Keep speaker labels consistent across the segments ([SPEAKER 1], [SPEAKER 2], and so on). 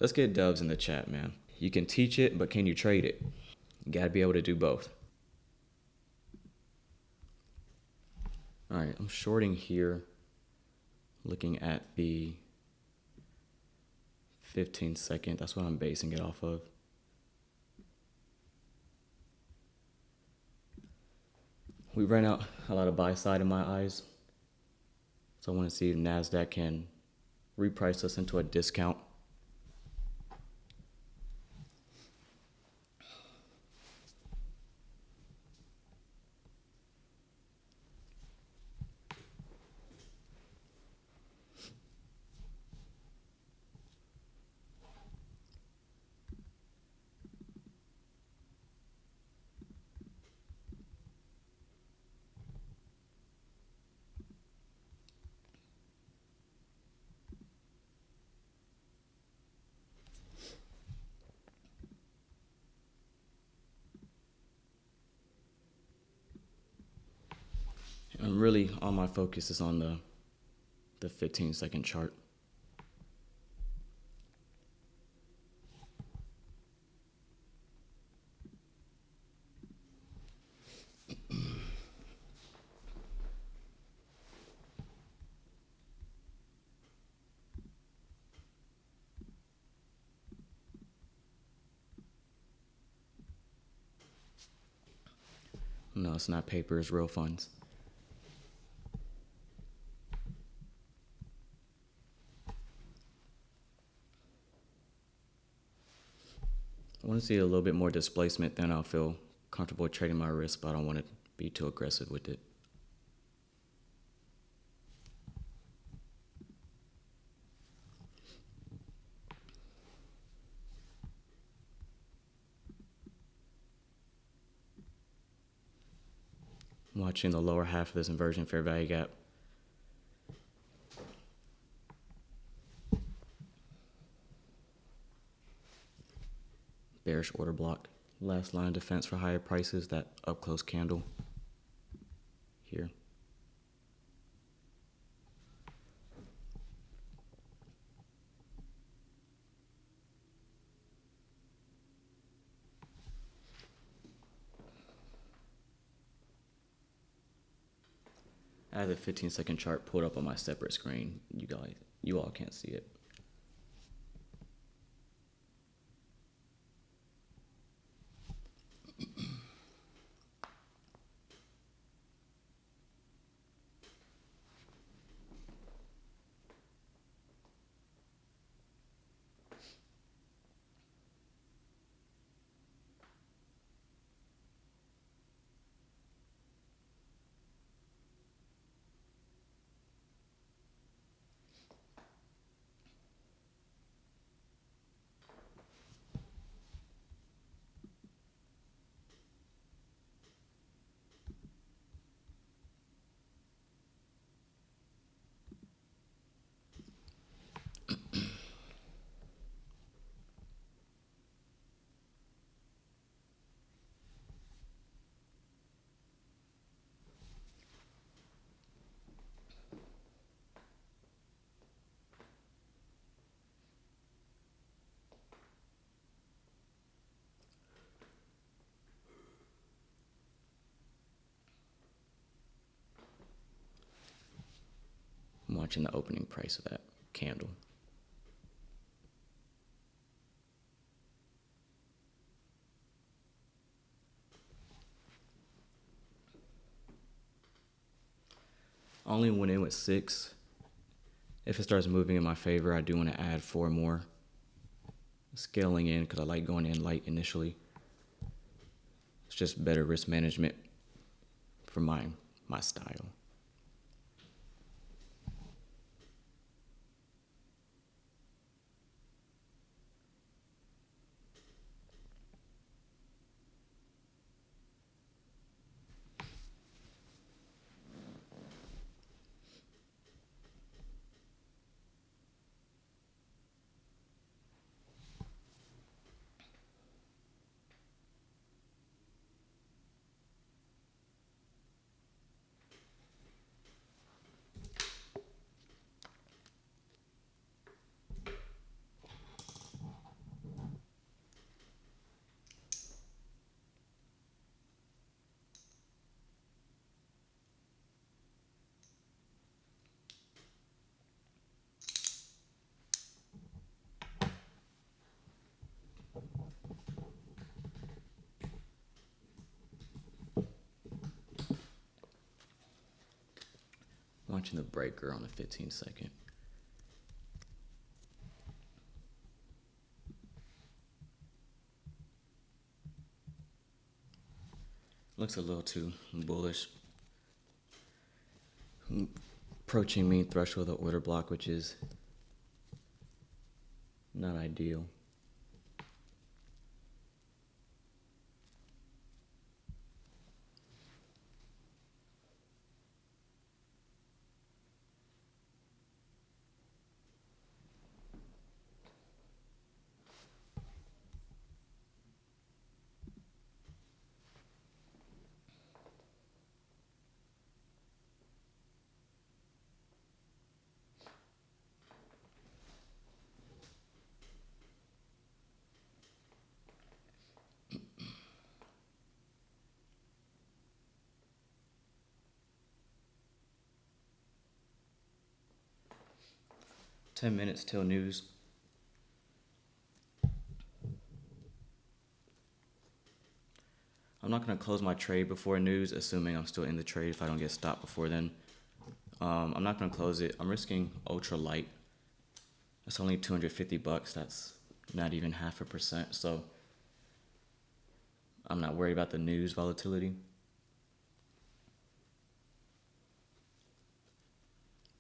[SPEAKER 1] Let's get dubs in the chat, man. You can teach it, but can you trade it? You gotta be able to do both. All right, I'm shorting here, looking at the 15-second. That's what I'm basing it off of. We ran out a lot of buy side in my eyes. So I want to see if NASDAQ can reprice us into a discount. And really, all my focus is on the 15-second chart. No, it's not paper, it's real funds. I want to see a little bit more displacement, then I'll feel comfortable trading my risk, but I don't want to be too aggressive with it. I'm watching the lower half of this inversion fair value gap. Bearish order block. Last line of defense for higher prices, that up close candle here. I have the 15-second chart pulled up on my separate screen. You all can't see it. I'm watching the opening price of that candle. Only when it went 6. If it starts moving in my favor, I do want to add 4 more. Scaling in because I like going in light initially. It's just better risk management for my style. Watching the breaker on the 15-second. Looks a little too bullish. Approaching mean threshold of the order block, which is not ideal. $10 minutes till news. I'm not going to close my trade before news, assuming I'm still in the trade if I don't get stopped before then. I'm not going to close it. I'm risking ultra light. That's only $250. That's not even 0.5%. So I'm not worried about the news volatility.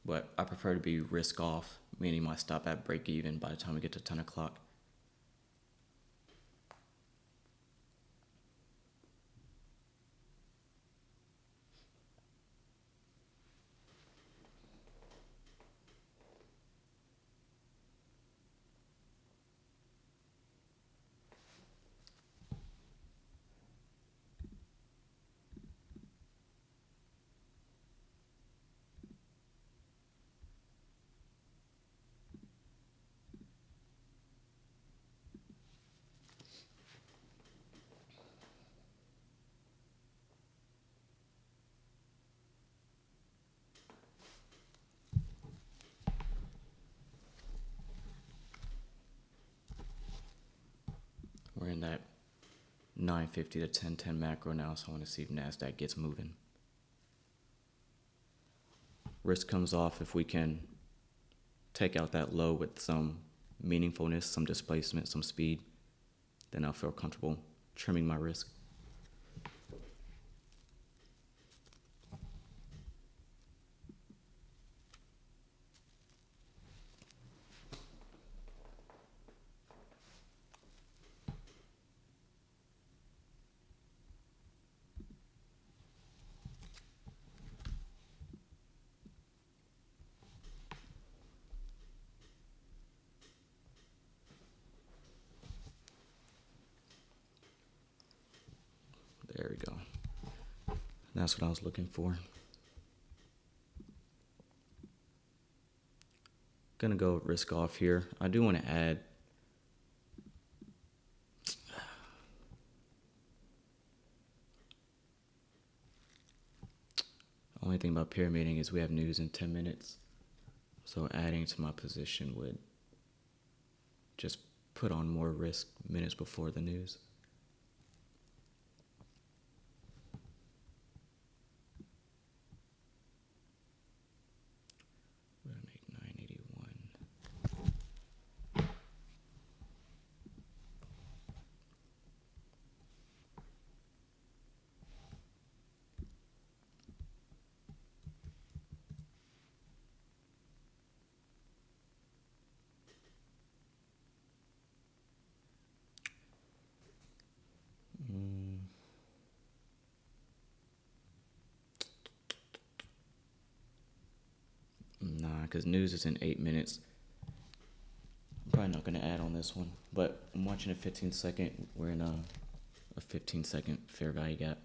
[SPEAKER 1] But I prefer to be risk off, meaning my stop at break even by the time we get to 10 o'clock. We're in that 950 to 1010 macro now, so I want to see if NASDAQ gets moving. Risk comes off if we can take out that low with some meaningfulness, some displacement, some speed, then I'll feel comfortable trimming my risk. There we go. That's what I was looking for. Gonna go risk off here. I do want to add only thing about pyramiding is we have news in 10 minutes. So adding to my position would just put on more risk minutes before the news. We're gonna make 981. Nah, because news is in 8 minutes. I'm probably not going to add on this one, but I'm watching a 15-second. We're in a 15-second fair value gap.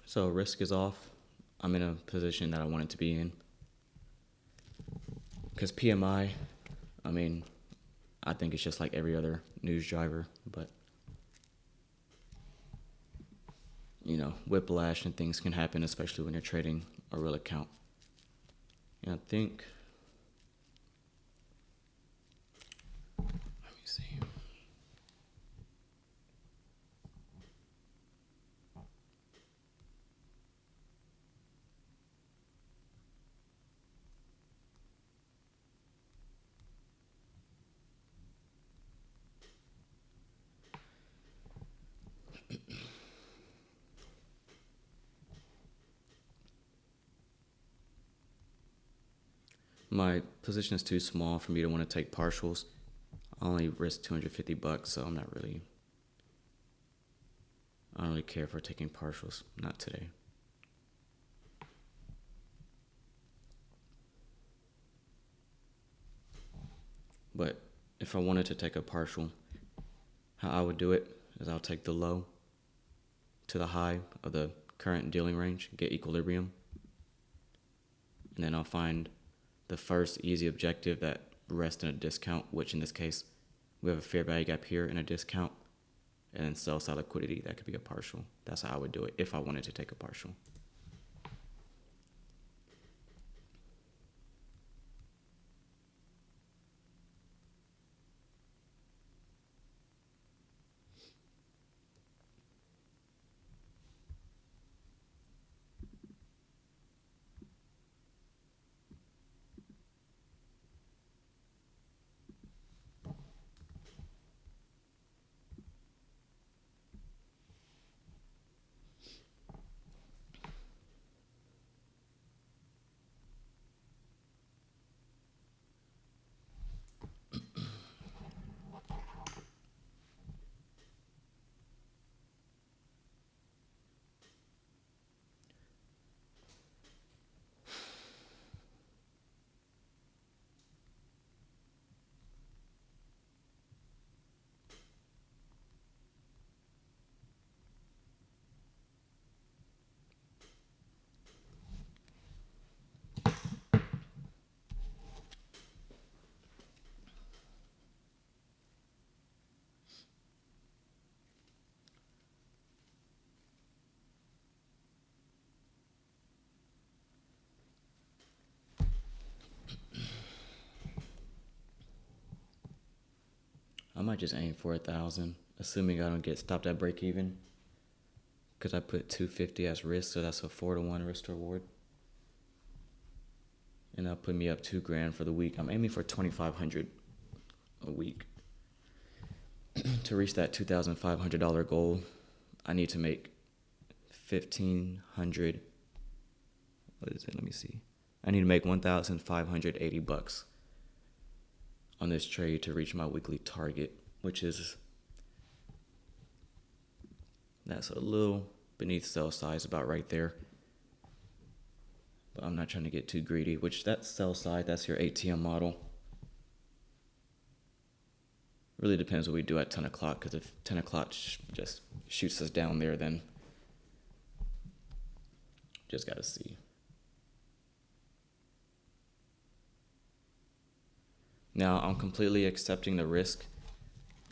[SPEAKER 1] So risk is off. I'm in a position that I wanted to be in. Because PMI, I mean, I think it's just like every other news driver, but you know, whiplash and things can happen, especially when you're trading a real account. And I think, let me see. My position is too small for me to want to take partials. I only risk $250, so I don't really care for taking partials. Not today. But if I wanted to take a partial, how I would do it is I'll take the low to the high of the current dealing range, get equilibrium, and then I'll find the first easy objective that rests in a discount, which in this case, we have a fair value gap here and a discount, and then sell side liquidity. That could be a partial. That's how I would do it if I wanted to take a partial. I might just aim for 1,000, assuming I don't get stopped at break even. Because I put 250 as risk, so that's a 4-to-1 risk to reward. And that'll put me up $2,000 for the week. I'm aiming for 2,500 a week. To reach that $2,500 goal, I need to make 1,500. What is it? Let me see. I need to make $1,580 on this trade to reach my weekly target, which is, that's a little beneath sell size, about right there. But I'm not trying to get too greedy, which that sell side, that's your ATM model. Really depends what we do at 10 o'clock, because if 10 o'clock just shoots us down there, then just got to see. Now, I'm completely accepting the risk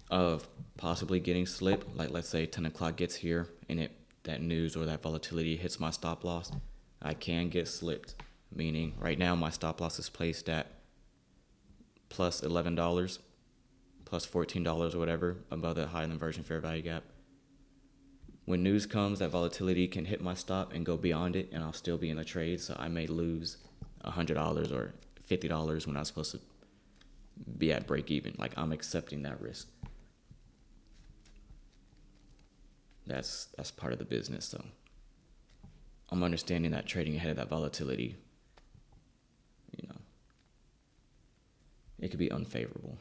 [SPEAKER 1] of possibly getting slipped. Like, let's say 10 o'clock gets here and that news or that volatility hits my stop loss. I can get slipped, meaning right now my stop loss is placed at plus $11, plus $14 or whatever above the high inversion fair value gap. When news comes, that volatility can hit my stop and go beyond it, and I'll still be in the trade. So I may lose $100 or $50 when I'm supposed to be at break even. Like, I'm accepting that risk. That's part of the business. So I'm understanding that trading ahead of that volatility, you know, it could be unfavorable.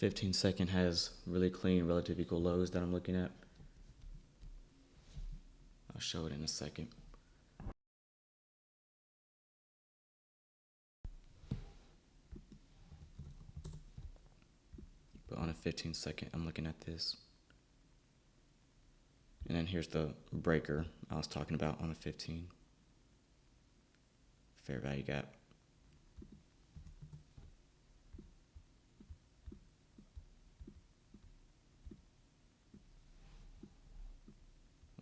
[SPEAKER 1] 15-second has really clean relative equal lows that I'm looking at. I'll show it in a second. But on a 15-second, I'm looking at this. And then here's the breaker I was talking about on a 15. Fair value gap.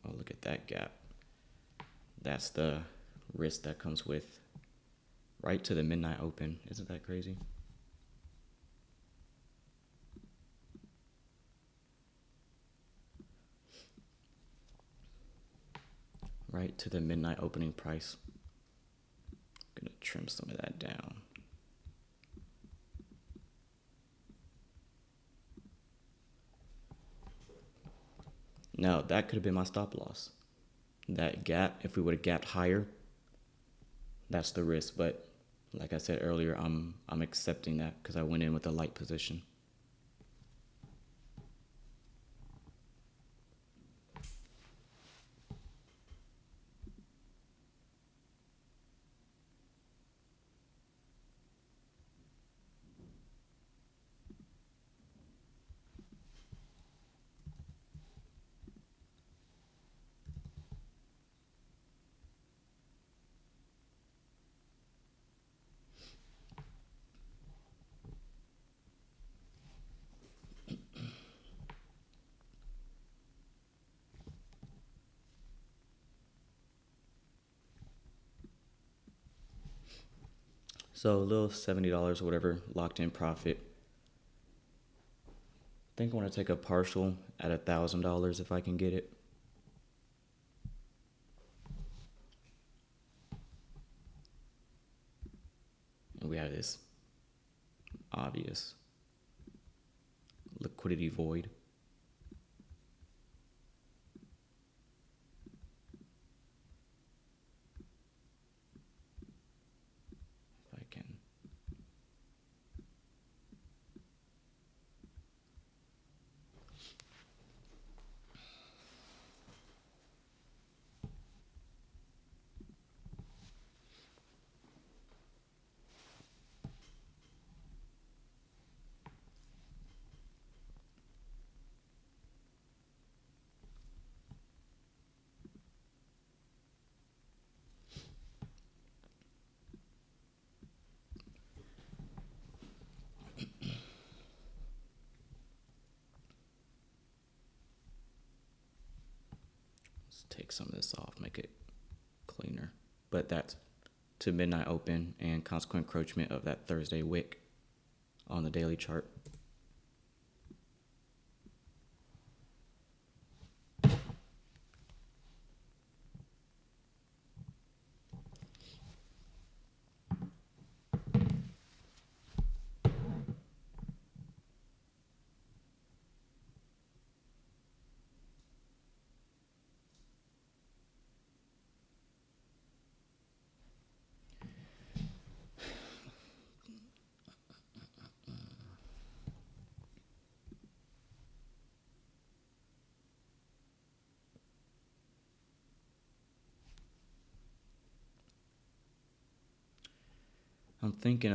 [SPEAKER 1] Oh, look at that gap. That's the risk that comes with right to the midnight open. Isn't that crazy? Right to the midnight opening price. I'm gonna trim some of that down. Now that could have been my stop loss. That gap, if we would have gapped higher, that's the risk. But like I said earlier, I'm accepting that because I went in with a light position. So a little $70 or whatever locked in profit. I think I want to take a partial at $1,000 if I can get it. And we have this obvious liquidity void. If I can. Take some of this off, make it cleaner. But that's to midnight open and consequent encroachment of that Thursday wick on the daily chart. I'm thinking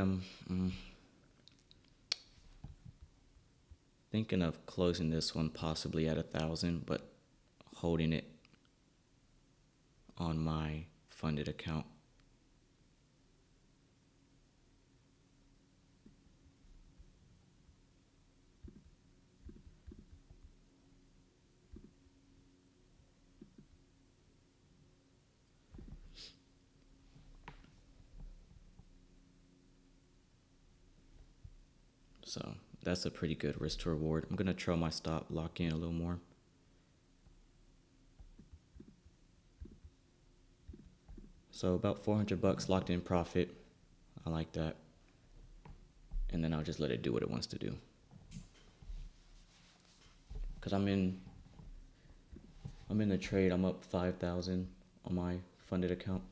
[SPEAKER 1] of closing this one possibly at 1,000, but holding it on my funded account. So that's a pretty good risk to reward. I'm gonna trail my stop, lock in a little more. So about $400 locked in profit. I like that. And then I'll just let it do what it wants to do. Cause I'm in the trade. I'm up 5,000 on my funded account.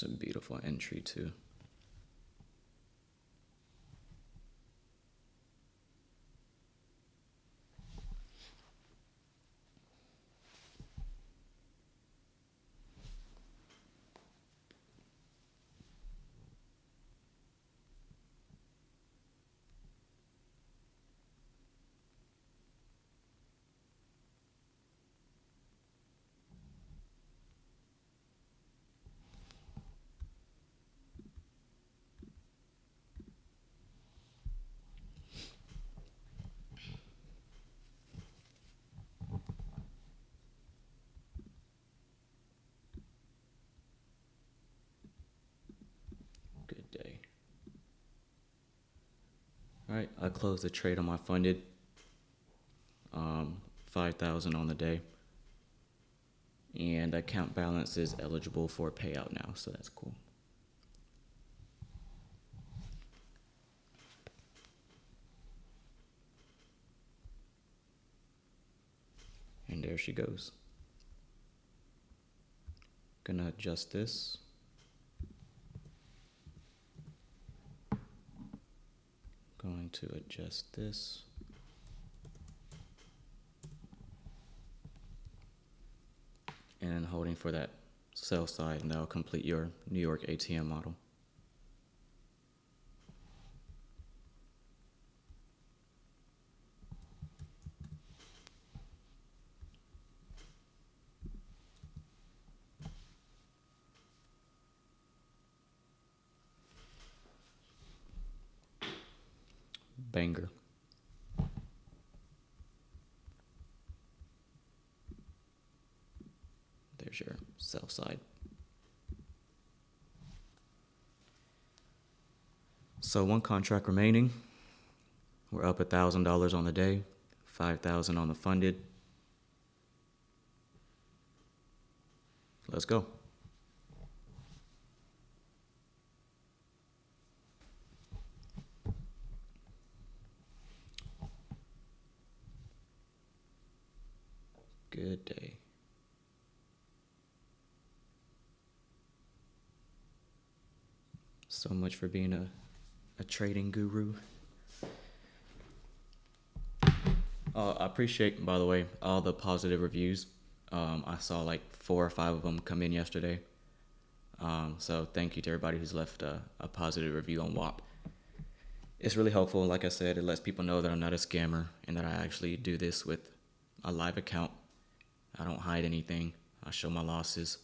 [SPEAKER 1] It's a beautiful entry too. Good day. All right, I closed the trade on my funded. 5,000 on the day. And account balance is eligible for payout now, so that's cool. And there she goes. Gonna adjust this. Going to adjust this. And holding for that sell side, and that'll complete your New York ATM model. Banger. There's your sell side. So one contract remaining. We're up $1,000 on the day, 5,000 on the funded. Let's go. Good day. So much for being a trading guru. I appreciate, by the way, all the positive reviews. I saw like 4 or 5 of them come in yesterday. So thank you to everybody who's left a positive review on WAP. It's really helpful. Like I said, it lets people know that I'm not a scammer and that I actually do this with a live account. I don't hide anything. I show my losses.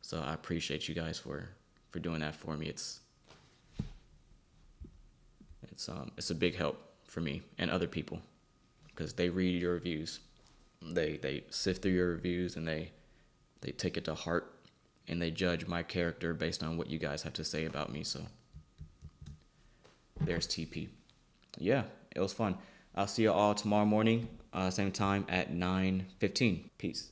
[SPEAKER 1] So I appreciate you guys for doing that for me. It's a big help for me and other people because they read your reviews. They sift through your reviews and they take it to heart and they judge my character based on what you guys have to say about me. So there's TP. Yeah, it was fun. I'll see you all tomorrow morning, same time at 9:15. Peace.